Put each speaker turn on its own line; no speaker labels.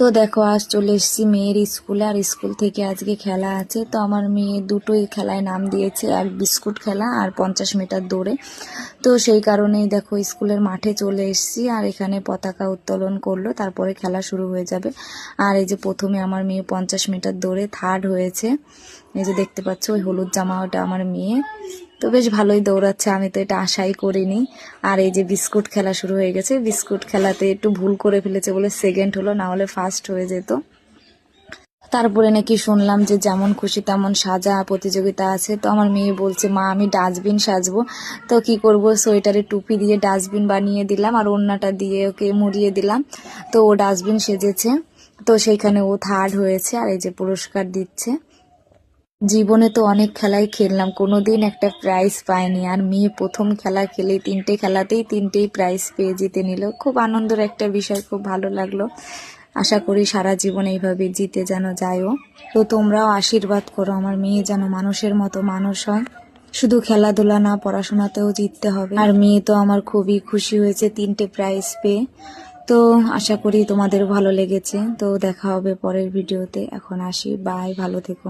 তো দেখো আজ চলে এসেছি মেয়ের স্কুলে, আর স্কুল থেকে আজকে খেলা আছে। তো আমার মেয়ে দুটোই খেলায় নাম দিয়েছে, এক বিস্কুট খেলা আর 50 মিটার দৌড়ে। তো সেই কারণেই দেখো স্কুলের মাঠে চলে এসেছি, আর এখানে পতাকা উত্তোলন করলো, তারপরে খেলা শুরু হয়ে যাবে। আর এই যে প্রথমে আমার মেয়ে 50 মিটার দৌড়ে থার্ড হয়েছে। এই যে দেখতে পাচ্ছ ওই হলুদ জামা, ওটা আমার মেয়ে। তো বেশ ভালোই দৌড়াচ্ছে, আমি তো এটা আশাই করিনি। আর এই যে বিস্কুট খেলা শুরু হয়ে গেছে, বিস্কুট খেলাতে একটু ভুল করে ফেলেছে বলে সেকেন্ড হলো, না হলে ফার্স্ট হয়ে যেত। তারপরে নাকি শুনলাম যে যেমন খুশি তেমন সাজা প্রতিযোগিতা আছে। তো আমার মেয়ে বলছে মা আমি ডাস্টবিন সাজবো। তো কি করব, সোয়েটারে টুপি দিয়ে ডাস্টবিন বানিয়ে দিলাম, আর ওড়নাটা দিয়ে ওকে মুড়িয়ে দিলাম। তো ও ডাস্টবিন সেজেছে। তো সেইখানে ও থার্ড হয়েছে, আর এই যে পুরস্কার দিচ্ছে। জীবনে তো অনেক খেলাই খেললাম, কোনোদিন একটা প্রাইজ পাইনি, আর মেয়ে প্রথম খেলা খেলে 3টে খেলাতেই 3টেই প্রাইজ পেয়ে জিতে নিল। খুব আনন্দের একটা বিষয়, খুব ভালো লাগলো। আশা করি সারা জীবন এইভাবে জিতে যেন যায়ও। তো তোমরাও আশীর্বাদ করো আমার মেয়ে যেন মানুষের মতো মানুষ হয়। শুধু খেলাধুলা না, পড়াশোনাতেও জিততে হবে। আর মেয়ে তো আমার খুবই খুশি হয়েছে 3টে প্রাইজ পেয়ে। তো আশা করি তোমাদের ভালো লেগেছে। তো দেখা হবে পরের ভিডিওতে। এখন আসি, বাই, ভালো থেকো।